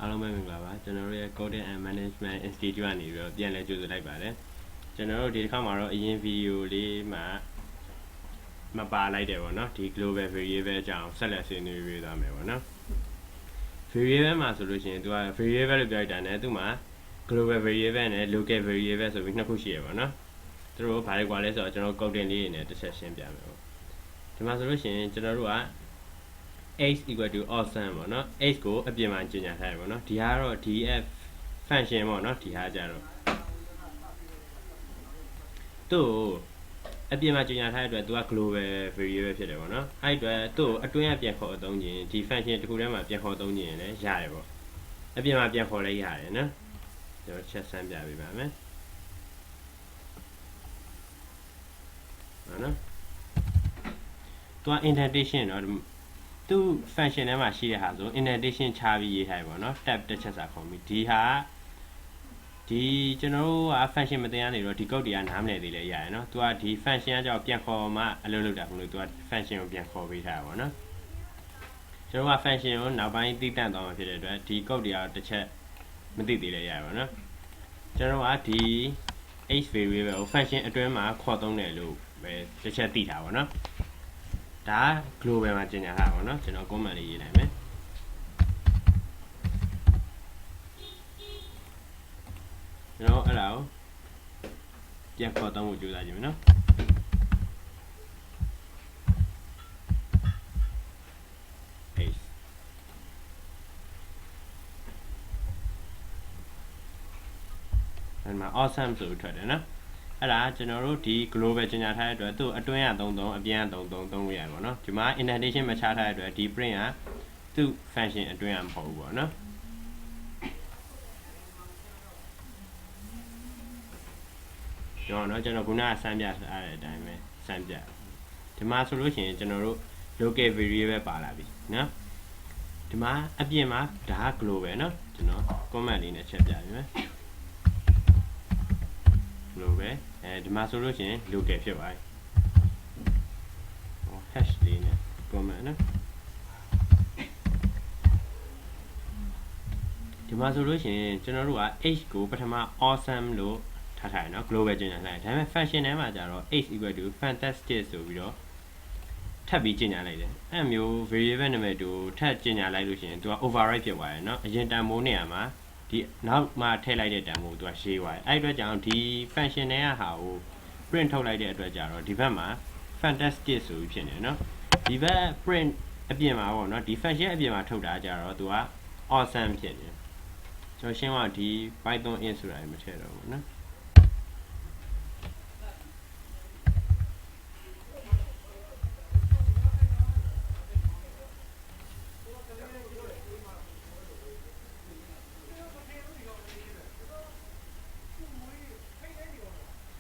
အားလုံးပဲမင်္ဂလာပါကျွန်တော်တို့ရဲ့ Coding and Management Institute ကနေပြီးတော့ပြန်လည်ကြိုဆိုလိုက်ပါတယ်ကျွန်တော်တို့ဒီတစ်ခါမှာတော့အရင်ဗီဒီယိုလေးမှာမပါလိုက်တယ်ပေါ့နော်ဒီ global variable အကြောင်းဆက်လက်ဆွေးနွေးပေးသွားမယ်ပေါ့နော် variable မှာဆိုလို့ရှိရင်သူက variable လို့ပြောလိုက်တာနဲ့သူ့မှာ global variable နဲ့ local variable ဆိုပြီးနှစ်ခုရှိရပါတော့သူတို့ဘာလဲကွာလဲဆိုတော့ကျွန်တော် coding လေးနဲ့တစ်ချက်ရှင်းပြမယ်ပေါ့ဒီမှာဆိုလို့ရှိရင်ကျွန်တော်တို့ကx equal to awesome ပေါ့နော် x ကိုအပြင်မှာကျင်ညာထားရပေါ့နော်ဒီကတော့ df function ပေါ့နော်ဒီဟာကြတော့သူ့အပြင်မှာကျင်ညာထားတဲ့အတွက်သူက global variable ဖြစ်တယ်ပေါ့နော်အဲ့အတွက်သူ့အတွင်းကပြန်ခေါ်အသုံးခြင်းဒီ function တစ်ခုထဲမှာပြန်ခေါ်သုံးခြင်းလည်းရတယ်ပေါ့အပြင်မှာပြန်ခေါ်လည်းရတယ်နော်ကျွန်တော်ချက်ဆန်းပြပေးပါမယ်ဟုတ်နော်သူက indentation เนาะသူ function ထဲမှာရှိတဲ့ဟာဆို indentation ချပြီးရေးထားရပေါ့နော် tab တစ်ချက်စာခေါ်ပြီးဒီဟာဒီကျွန်တော်တို့က function မသိရနေတော့ဒီ code တွေကနားမလည်သေးလဲရတယ်နော်သူကဒီ function ကကြောက်ပြန်ခေါ်မှအလုပ်လုပ်တာမလို့သူက function ကိုပြန်ခေါ်ပေးထားတာပေါ့နော်ကျွန်တော်က function ကိုနောက်ပိုင်းသိတတ်သွားမှာဖြစ်တဲ့အတွက်ဒီ code တွေကတစ်ချက်မသိသေးလဲရတယ်ပေါ့နော်ကျွန်တော်ကဒီ h variable ကို function အတွင်းမှာခေါ်သုံးတယ်လို့ပဲတစ်ချက်သိထားပါတော့ဒါ global မှာကျင်ညာထားပါတော့ကျွန်တော် comment လေးရေးလိုက်မယ်ကျွန်တော်အဲ့ဒါကိုပြန်ခေါ်သုံးဖို့ကြိုးစားကြည့်မယ်နော်အဲ့မှာ awesome ဆိုထွက်တယ်နော်အဲ့ဒါကျွန်တော်တို့ဒီ global ကျင်ညာထားတဲ့အတွက်သူ့အတွင်းက33အပြင်က33သုံးလို့ရတယ်ပေါ့နော်ဒီမှာ indentation မချထားတဲ့အတွက်ဒီ print ကသူ့ function အတွင်းကမဟုတ်ဘူးပေါ့နော်ကျွန်တော်ခုနကစမ်းပြထားတဲ့အတိုင်းပဲစမ်းပြဒီမှာဆိုလို့ရှိရင်ကျွန်တော်တို့ local variable ပါလာပြီနော်ဒီမှာအပြင်မှာဒါ global နော်ကျွန်တော် comment လေးနဲ့ချက်ပြပြီမယ် global ဒီမှာဆိုလို့ရှိရင် local ဖြစ်သွားပြီhash လေးနဲ့ comment နော်ဒီမှာဆိုလို့ရှိရင်ကျွန်တော်တို့က h ကိုပထမ awesome လို့ထားထားရနော် global ကျင်ညာလိုက်ဒါပေမဲ့ function ထဲမှာကျတော့ h equal to fantastic ဆိုပြီးတော့ထပ်ပြီးကျင်ညာလိုက်တယ်အဲ့မျိုး variable နာမည်တူထပ်ကျင်ညာလိုက်လို့ရှိရင်သူက override ဖြစ်သွားတယ်နော်အရင်တန်ဖိုးနေရာမှာဒီနောက်မှထည့်လိုက်တဲ့တန်ဖိုးသူကရှင်းသွားတယ်အဲ့အတွက်ကြောင့်ဒီ function ထဲကဟာကို print ထုတ်လိုက်တဲ့အတွက်ကြတော့ဒီဘက်မှာ fantastic ဆိုပြီးဖြစ်နေနော်ဒီဘက် print အပြင်မှာပေါ့နော်ဒီ function အပြင်မှာထုတ်တာကြတော့သူက awesome ဖြစ်နေကျွန်တော်ရှင်းသွားဒီ python in ဆိုတာမထည့်တော့ဘူးနော်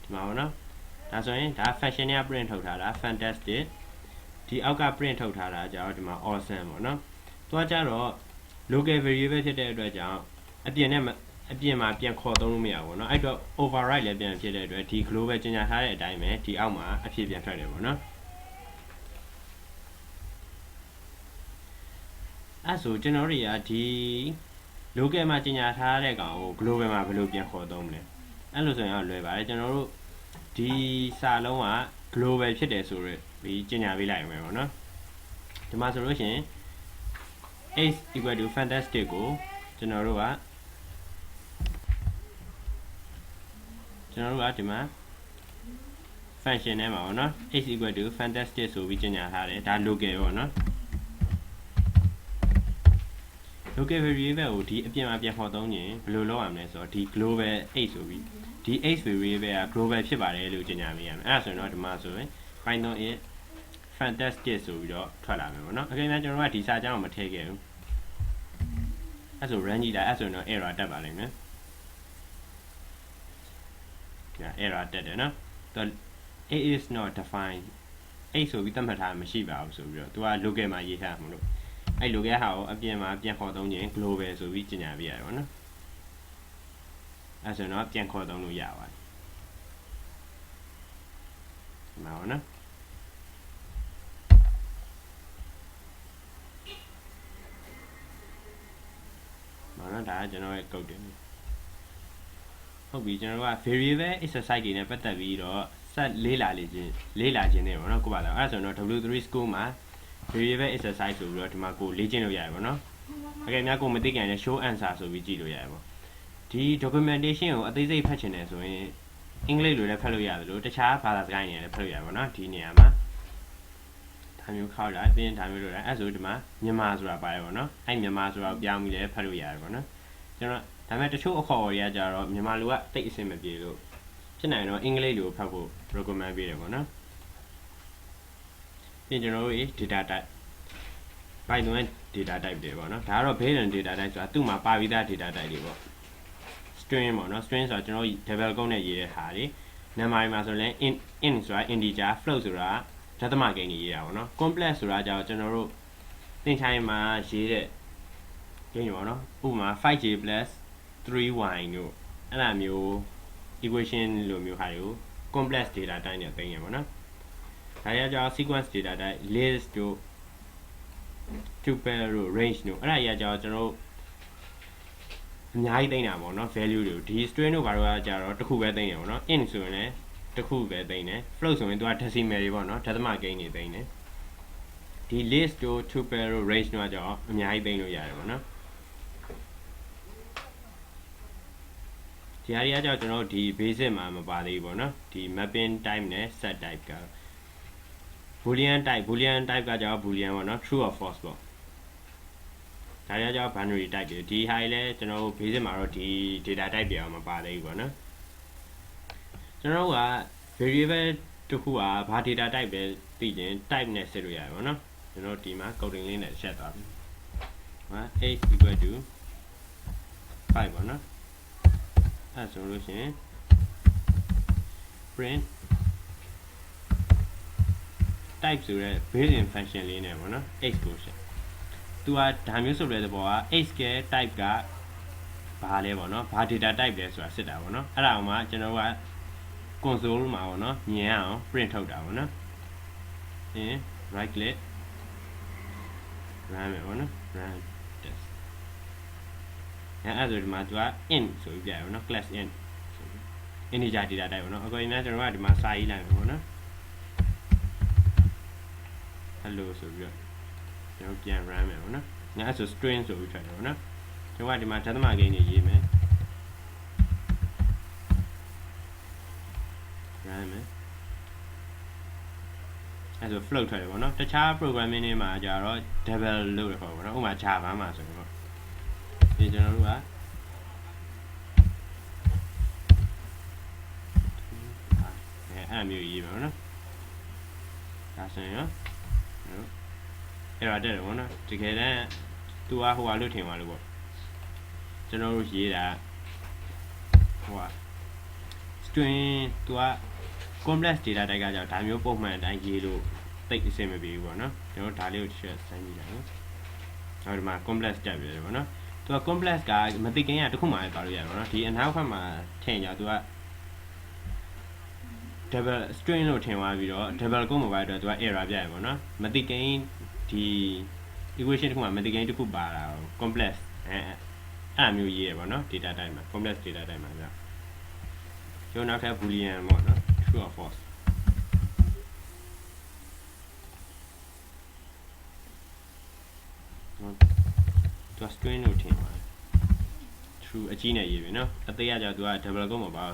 ဒီမှာပေါ့နော်ဒါဆိုရင်ဒါ function နဲ့ print ထုတ်ထားတာ fantastic ဒီအောက်က print ထုတ်ထားတာကြတော့ဒီမှာ awesome ပေါ့နော်သူကကြတော့ local variable ဖြစ်တဲ့အတွက်ကြောင့်အပြင်မှာပြန်ခေါ်သုံးလို့မရဘူးပေါ့နော်အဲ့တော့ override လည်းပြန်ဖြစ်တဲ့အတွက်ဒီ global ကျင်ညာထားတဲ့အတိုင်းပဲဒီအောက်မှာအဖြစ်ပြန်ထွက်တယ်ပေါ့နော်အဲ့ဆိုကျွန်တော်တွေကဒီ local မှာကျင်ညာထားတဲ့ကောင်ကို global မှာဘယ်လိုပြန်ခေါ်သုံးမလဲအဲ့လိုဆိုရင်တော့လွယ်ပါတယ်ကျွန်တော်တို့ဒီစာလုံးက global ဖြစ်တယ်ဆိုတော့ဒီကျင်ညာပေးလိုက်မယ်ပေါ့နော်ဒီမှာဆိုလို့ရှိရင် h equal to fantastic ကိုကျွန်တော်တို့ကဒီမှာ function ထဲမှာပေါ့နော် h equal to fantastic ဆိုပြီးကျင်ညာထားတယ်ဒါ local ပေါ့နော် local variable ကိုဒီအပြင်မှာပြန်ခေါ်သုံးရင်ဘယ်လိုလုပ်ရမလဲဆိုတော့ဒီ global h ဆိုပြီးဒီ h variable က global ဖြစ်ပါတယ်လို့ကျင်ညာပေးရမယ်အဲ့ဒါဆိုရင်တော့ဒီမှာဆိုရင် python in fantastic ဆိုပြီးတော့ထွက်လာမယ်ပေါ့နော်အကယ်၍ကျွန်တော်ကဒီစာကြောင်းကိုမထည့်ခဲ့ဘူးအဲ့ဆို run ကြည့်လိုက်အဲ့ဆိုရင်တော့ error တက်ပါလိမ့်မယ်ဒါ error တက်တယ်နော်သူ it is not defined အဲ့ဆိုပြီးသတ်မှတ်ထားမရှိပါဘူးဆိုပြီးတော့သူက local မှာရေးထားမှာလို့အဲ့ local ဟာကိုအပြင်မှာပြန်ခေါ်သုံးခြင်း global ဆိုပြီးကျင်ညာပေးရတယ်ပေါ့နော်အဲ့ဆိုတော့ပြန်ခေါ်သုံးလို့ရပါတယ်ဒီမှာပေါ့နော် ပေါ့နော်ဒါကကျွန်တော်ရဲ့ code တွေဟုတ်ပြီကျွန်တော်က variable exercise တွေနဲ့ပတ်သက်ပြီးတော့ဆက်လေးလာခြင်းနေပေါ့နော်ကိုပါတော့အဲ့ဒါဆိုတော့ W3 school မှာ variable exercise ဆိုပြီးတော့ဒီမှာကိုလေ့ကျင့်လို့ရတယ်ပေါ့နော်အကယ်များကိုမသိကြရင်လည်း show answer ဆိုပြီးကြည့်လို့ရတယ်ပေါ့ဒီ documentation ကိုအသေးစိတ်ဖတ်ချင်တယ်ဆိုရင်အင်္ဂလိပ်လိုလည်းဖတ်လို့ရတယ်လို့တခြားဘာသာစကားတွေနဲ့လည်းဖတ်လို့ရတယ်ပေါ့နော်ဒီနေရာမှာဒါမျိုးခောက်လိုက်ပြီးရင်ဒါမျိုးလုပ်လိုက်အဲ့ဆိုဒီမှာမြန်မာဆိုတာပါတယ်ပေါ့နော်အဲ့မြန်မာဆိုတာကိုပြောင်းပြီးလည်းဖတ်လို့ရတယ်ပေါ့နော်ကျွန်တော်ဒါပေမဲ့တချို့အခေါ်တွေကကြတော့မြန်မာလိုကတိတ်အဆင်မပြေလို့ဖြစ်နိုင်တော့အင်္ဂလိပ်လိုဖတ်ဖို့ recommend ပေးတယ်ပေါ့နော်ပြင်ကျွန်တော်တို့ data type Python ရဲ့ data type တွေပေါ့နော်ဒါကတော့ based on data type ဆိုတာသူ့မှာပါပြီးသား data type တွေပေါ့ string ပေါ့နော် string ဆိုတာကျွန်တော်တို့ double quote နဲ့ရေးတဲ့ဟာတွေ number မှာဆိုရင် int ဆိုတာ integer float ဆိုတာဓာတ်သမကိန်းတွေရေးတာပေါ့နော် complex ဆိုတာကြတော့ကျွန်တော်တို့သင်ချိုင်းမှာရေးတဲ့ကိန်းတွေပေါ့နော်ဥပမာ 5j + 3y တို့အဲ့လိုမျိုး equation လိုမျိုးဟာတွေကို complex data type နဲ့သိရင်ပေါ့နော်ဒါရကြတော့ sequence data type list တို့ tuple တို့ range တို့အဲ့ဒါကြီးကကြတော့ကျွန်တော်တို့အများကြီးသိနေတာပေါ့နော် value တွေကိုဒီ string တို့ဘာလို့ကကြတော့တစ်ခုပဲသိနေပေါ့နော် int ဆိုရင်လည်းတစ်ခုပဲသိနေ float ဆိုရင်သူက decimal တွေပေါ့နော်ဓာတ်သမကိန်းတွေသိနေဒီ list တို့ tuple တို့ range တို့ကကြတော့အများကြီးသိလို့ရတယ်ပေါ့နော်ဒီဟာတွေကကြတော့ကျွန်တော်တို့ဒီ basic မှာမပါသေးဘူးပေါ့နော်ဒီ mapping type နဲ့ set type က boolean type ကကြတော့ boolean ပေါ့နော် true or false ပေါ့ဒါတွေကကြတော့ binary type တွေဒီဟာတွေလည်းကျွန်တော်တို့ basic မှာတော့ဒီ data type တွေအောင်မပါသေးဘူးပေါ့နော်ကျွန်တော်တို့က variable တစ်ခုကဘာ data type ပဲသိရင် type နဲ့ဆက်လို့ရတယ်ပေါ့နော်ကျွန်တော်ဒီမှာ coding လေးနဲ့ဆက်သွားပြီဟာ h = 5ပေါ့နော်အဲ့ဆိုလို့ရှိရင် print type ဆိုတဲ့ built-in function လေးနဲ့ပေါ့နော် x ကိုဆက်သူကဒါမျိုးဆိုတဲ့သဘောက x ရဲ့ type ကဘာလဲပေါ့နော်ဘာ data type လဲဆိုတာစစ်တာပေါ့နော်အဲ့ဒါအောင်မှကျွန်တော်က console မှာပေါ့နော်မြင်အောင် print ထုတ်တာပေါ့နော်အင်း right click run မယ်ပေါ့နော် run test အဲ့ဆိုဒီမှာသူက int ဆိုပြီးပြရပေါ့နော် class int integer data type ပေါ့နော်အခုဒီမှာကျွန်တော်ကဒီမှာစာရေးလိုက်မယ်ပေါ့နော် hello ဆိုပြီးတော့ကျွန်တော်ပြန် run မယ်ပေါ့နော်။အဲ့ဆို string ဆိုပြီးထွက်တယ်ပေါ့နော်။ကျွန်တော်ကဒီမှာဓာတ်သမကိန်းတွေရေးမယ်။ run မယ်။အဲ့ဆို float ထွက်တယ်ပေါ့နော်။တခြား programming တွေမှာကြတော့ double လို့ခေါ်ပေါ့နော်။ဥပမာ Java မှာဆိုရင်ပေါ့။ဒီကျွန်တော်တို့ကအဲ့မျိုးရေးမယ်ပေါ့နော်။ဒါဆိုရင်ရောအဲ့ဒါတက်တယ်ပေါ့နော်တကယ်တမ်းသူကဟိုဟာလို့ထင်ပါလို့ပေါ့ကျွန်တော်တို့ရေးတာဟိုဟာ string သူက complex data type ကကြောင့်ဒါမျိုးပုံမှန်အတိုင်းရေးလို့တိတ်အဆင်မပြေဘူးပေါ့နော်ကျွန်တော်ဒါလေးကိုချက်စမ်းကြည့်လိုက်နော်နောက်ဒီမှာ complex တက်ပြီလေပေါ့နော်သူက complex ကမသိကိန်းကတစ်ခုမှလည်းပါလို့ရတယ်ပေါ့နော်ဒီအနောက်ဘက်မှာထည့်ကြသူက double string လို့ထင်သွားပြီးတော့ double quote မှာပါတော့သူက error ပြရပေါ့နော်မသိကိန်းဒီ equation တစ်ခုမှာမသိကိန်းတစ်ခုပါတာ complex အဲ့မျိုးရေးရပေါ့နော် data type မှာ complex data type မှာကြာကျွန်တော်နောက်ထပ် boolean ပေါ့နော် true or false သူက string လို့ထင်ပါတယ် true အကြီးနဲ့ရေးပြီနော်အသေးကကြာသူက double quote မှာပါ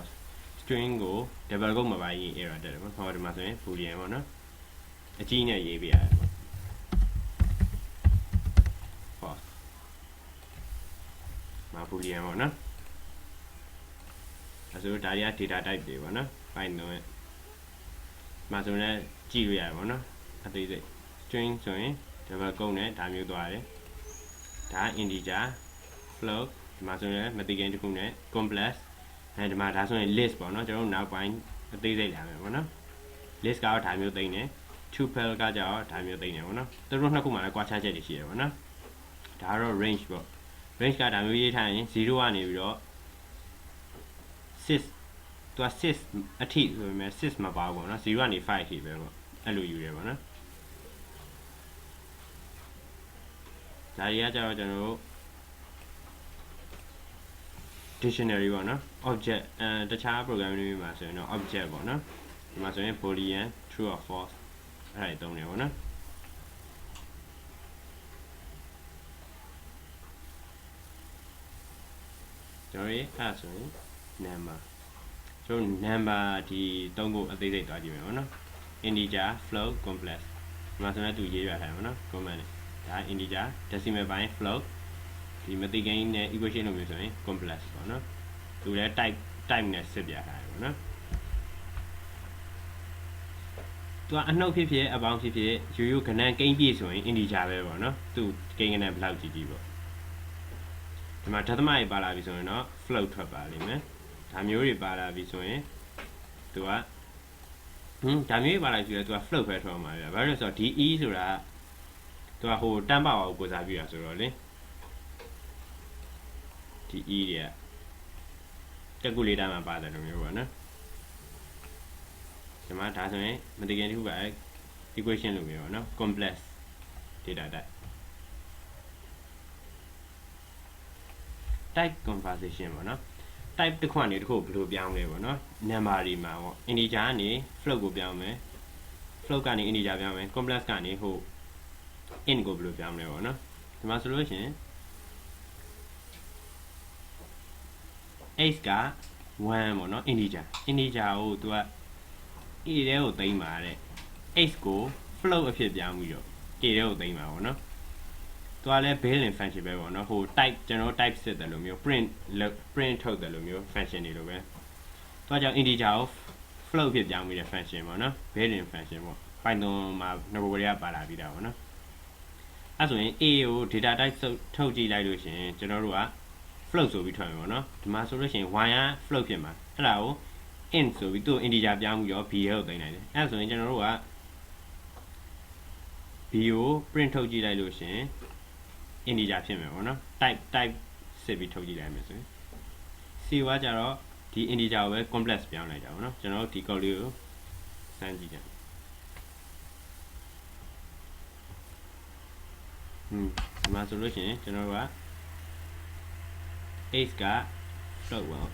string ကို double quote မှာပါရင် error တက်တယ်ပေါ့ဟောဒီမှာဆိုရင် boolean ပေါ့နော်အကြီးနဲ့ရေးပြရတယ်ပေါ့boolean ပေါ့နော်အဲဆိုဒါတွေက data type တွေပေါ့နော် Python ရဲ့မှာဆိုရင်ကြည့်လို့ရတယ်ပေါ့နော်အသေးစိတ် string ဆိုရင် double quote နဲ့ဒါမျိုးသွားတယ်ဒါ integer float ဒီမှာဆိုရင်မသိကိန်းတစ်ခုနဲ့ complex အဲဒီမှာဒါဆိုရင် list ပေါ့နော်ကျွန်တော်တို့နောက်ပိုင်းအသေးစိတ်လာမယ်ပေါ့နော် list ကတော့ဒါမျိုးသိနေ tuple ကကြတော့ဒါမျိုးသိနေပေါ့နော်သူတို့နှစ်ခုမှာလည်းကွာခြားချက်တွေရှိတယ်ပေါ့နော်ဒါကတော့ range ပေါ့range ကဒါမျိုးရေးထားရင်0ကနေပြီးတော့6သူက6အထိဆိုပေမဲ့6မပါဘူးပေါ့နော်0ကနေ5အထိပဲပေါ့အဲ့လိုယူရပါနော်ဒါတွေကကြတော့ကျွန်တော်တို့ dictionary ပေါ့နော် object တခြား program တွေမှာဆိုရင်တော့ object ပေါ့နော်ဒီမှာဆိုရင် boolean true or false အဲ့ဒါတွေသုံးတယ်ပေါ့နော်ကျွန်တော်ရေးအဲ့ဆိုရင် number ကျွန်တော် number ဒီသုံးခုအသေးစိတ်သွားကြည့်မယ်ပေါ့နော် integer float complex ဒီမှာဆိုရင်သူရေးရထားတယ်ပေါ့နော် comment နဲ့ဒါ integer decimal ဘိုင်း float ဒီမသိကိန်းနဲ့ equation လိုမျိုးဆိုရင် complex ပေါ့နော်သူလည်း type နဲ့စစ်ပြထားတယ်ပေါ့နော်သူကအနှုတ်ဖြစ်ဖြစ်အပေါင်းဖြစ်ဖြစ်ရိုးရိုးကဏ္ဍကိန်းပြည့်ဆိုရင် integer ပဲပေါ့နော်သူကိန်းကဏ္ဍဘယ်လောက်ကြီးပေါ့ဒီမှာဒသမတွေပါလာပြီဆိုရင်တော့ float ထွက်ပါလိမ့်မယ်ဒါမျိုးတွေပါလာပြီဆိုရင်သူကဒါမျိုးတွေပါလာပြီဆိုရင်သူက float ပဲထွက်မှာဗျာဘာလို့လဲဆိုတော့ DE ဆိုတာသူကဟိုတန်းပါအောင်ကိုစားပြရဆိုတော့လေDE တွေကcalculator မှာပါတယ်လို့မျိုးပေါ့နော်ဒီမှာဒါဆိုရင်မသိခင်တစ်ခုက equation လိုမျိုးပေါ့နော် complex data type conversation ပေါ့နော် type တစ်ခုကနေတစ်ခုဘယ်လိုပြောင်းလဲပေါ့နော် number တွေမှာပေါ့ integer ကနေ float ကိုပြောင်းမယ် float ကနေ integer ပြောင်းမယ် complex ကနေဟို int ကိုဘယ်လိုပြောင်းလဲပေါ့နော်ဒီမှာဆိုလို့ရှိရင် x က1ပေါ့နော် integer ကိုသူက a ထဲကိုသိမ်းပါတဲ့ x ကို float အဖြစ်ပြောင်းပြီးတော့ a ထဲကိုသိမ်းပါပေါ့နော်သူကလည်း built-in function ပဲပေါ့နော်ဟို type ကျွန်တော် type စစ်တယ်လို့မျိုး print ထုတ်တယ်လို့မျိုး function တွေလိုပဲသူကကြောင့် integer ကို float ဖြစ်ပြောင်းပြီးတဲ့ function ပေါ့နော် built-in function ပေါ့ Python မှာငဘိုတွေကပါလာပြီးတာပေါ့နော်အဲ့ဆိုရင် a ကို data type ထုတ်ကြည့်လိုက်လို့ရှင်ကျွန်တော်တို့က float ဆိုပြီးထွက်မယ်ပေါ့နော်ဒီမှာဆိုလို့ရှိရင် y က float ဖြစ်မှာအဲ့ဒါကို int ဆိုပြီးသူ့ integer ပြောင်းပြီးတော့ b ကိုသိမ်းလိုက်တယ်အဲ့ဆိုရင်ကျွန်တော်တို့က b ကို print ထုတ်ကြည့်လိုက်လို့ရှင် integer ဖြစ်မယ်ပေါ့နော် type စစ်ပြီးထုတ်ကြည့်လိုက်မယ်ဆိုရင် c ကကြတော့ဒီ integer ကိုပဲ complex ပြောင်းလိုက်တာပေါ့နော်ကျွန်တော်တို့ဒီ code လေးကိုစမ်းကြည့်ကြဒီမှာဆိုလို့ရှိရင်ကျွန်တော်တို့က x က float ပေါ့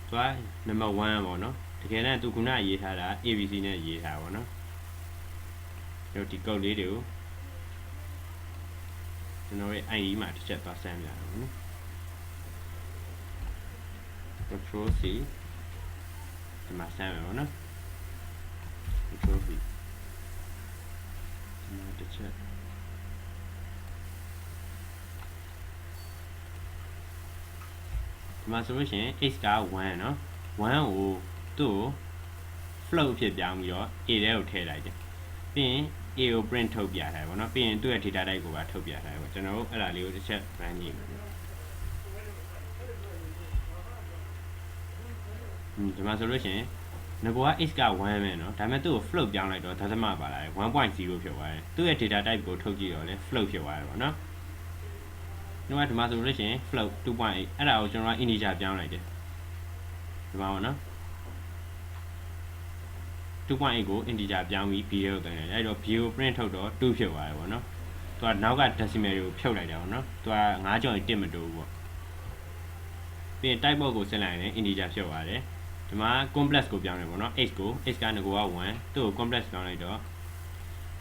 သူက number 1ပေါ့နော်တကယ်တမ်းသူခုနရေးထားတာ abc နဲ့ရေးထားပါတော့ကျွန်တော်ဒီ code လေးတွေကိုကျွန်တော်ရဲ့ ID မှာတစ်ချက်သွားဆမ်းပြရအောင်နော် control c ဒီမှာဆမ်းမယ်ပေါ့နော် control v ဒီမှာတစ်ချက်ဒီမှာဆိုလို့ရှိရင် x က1เนาะ1ကိုသူ့ကို float ဖြစ်ပြောင်းပြီးတော့ a ထဲကိုထည့်လိုက်တယ်ပြီးရင် a ကို print ထုတ်ပြထားတယ်ပေါ့နော်ပြီးရင်သူ့ရဲ့ data type ကိုပါထုတ်ပြထားတယ်ပေါ့ကျွန်တော်တို့အဲ့ဒါလေးကိုတစ်ချက် run ကြည့်မယ်ဒီမှာဆိုလို့ရှိရင်ငါက x က1ပဲเนาะဒါပေမဲ့သူ့ကို float ပြောင်းလိုက်တော့ဒသမပါလာတယ် 1.0 ဖြစ်သွားတယ်သူ့ရဲ့ data type ကိုထုတ်ကြည့်တော့လေ float ဖြစ်သွားတယ်ပေါ့နော်ဒီမှာဆိုလို့ရှိရင် float 2.8အဲ့ဒါကိုကျွန်တော်က integer ပြောင်းလိုက်တယ်ဒီမှာပေါ့နော်2.8ကို integer ပြောင်းပြီး b ကိုတင်တယ်အဲ့တော့ b ကို print ထုတ်တော့2ဖြစ်သွားတယ်ပေါ့နော်သူကနောက်က decimal ကိုဖြုတ်လိုက်တယ်ပေါ့နော်သူက9ကျော်1မတိုးဘူးပေါ့ပြီးရင် type box ကိုဆင်းလိုက်ရင် integer ဖြစ်သွားတယ်ဒီမှာ complex ကိုပြောင်းတယ်ပေါ့နော် x ကငကိုက1သူ့ကို complex ပြောင်းလိုက်တော့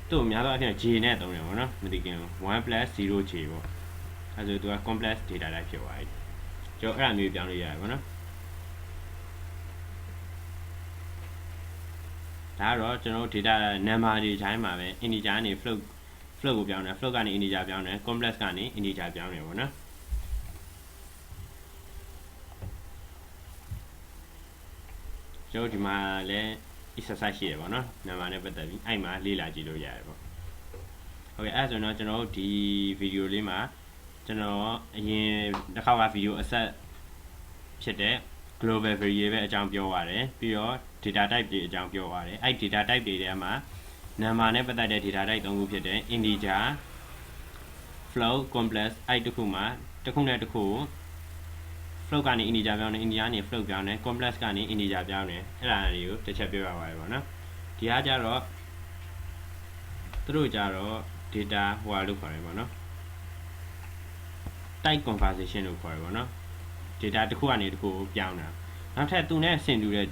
သူ့ကိုများသောအားဖြင့် j နဲ့သုံးတယ်ပေါ့နော်မသိခင်1 + 0j ပေါ့အဲ့ဆိုသူက complex data type ဖြစ်သွားပြီကျွန်တော်အဲ့ဒါမျိုးပြောင်းလို့ရတယ်ပေါ့နော်ဒါကတော့ကျွန်တော်တို့ data number တွေတိုင်းမှာပဲ integer ကနေ float ကိုပြောင်းတယ် float ကနေ integer ပြောင်းတယ် complex ကနေ integer ပြောင်းတယ်ပေါ့နော်ကျွန်တော်ဒီမှာလည်း exercise ရှိရပေါ့နော် number နဲ့ပတ်သက်ပြီးအဲ့မှာလေ့လာကြည့်လို့ရတယ်ပေါ့ဟုတ်ကဲ့အဲ့ဆိုတော့ကျွန်တော်တို့ဒီ video လေးမှာကျွန်တော်အရင်တစ်ခါက video အဆက်ဖြစ်တဲ့ global variable အကြောင်းပြောရတယ်ပြီးတော့ data type တွေအကြောင်းပြောရတယ်အဲ့ data type တွေထဲမှာ number နဲ့ပတ်သက်တဲ့ data type 3ခုဖြစ်တဲ့ integer float complex အဲ့တစ်ခုမှာတစ်ခုနဲ့တစ်ခု float ကနေ integer ပြောင်းတယ် integer ကနေ float ပြောင်းတယ် complex ကနေ integer ပြောင်းတယ်အဲ့ဒါတွေကိုတစ်ချက်ပြောပြပါမယ်ပေါ့နော်ဒီကကြတော့သူတို့ကြတော့ data ဟိုဟာလို့ခေါ်တယ်ပေါ့နော် type conversation လို့ခေါ်ရပါတော့ data တစ်ခုကနေတစ်ခုကိုပြောင်းတာနောက်ထပ်သူနဲ့ဆင်တူတဲ့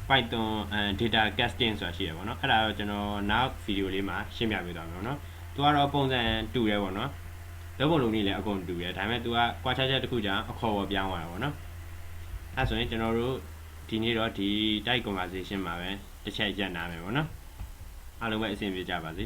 Python data casting ဆိုတာရှိရပါတော့အဲ့ဒါတော့ကျွန်တော်နောက် video လေးမှာရှင်းပြပေးသွားမယ်နော်သူကတော့ပုံစံတူတယ်ပေါ့နော်လုံးပုံလုံးကြီးလည်းအကုန်တူတယ်ဒါပေမဲ့သူကကွာခြားချက်တစ်ခုကြောင့်အခေါ်ပေါ်ပြောင်းသွားတာပေါ့နော်အဲ့ဆိုရင်ကျွန်တော်တို့ဒီနေ့တော့ဒီ type conversation မှာပဲတစ်ချက်ရက်နာမယ်ပေါ့နော်အားလုံးပဲအဆင်ပြေကြပါစေ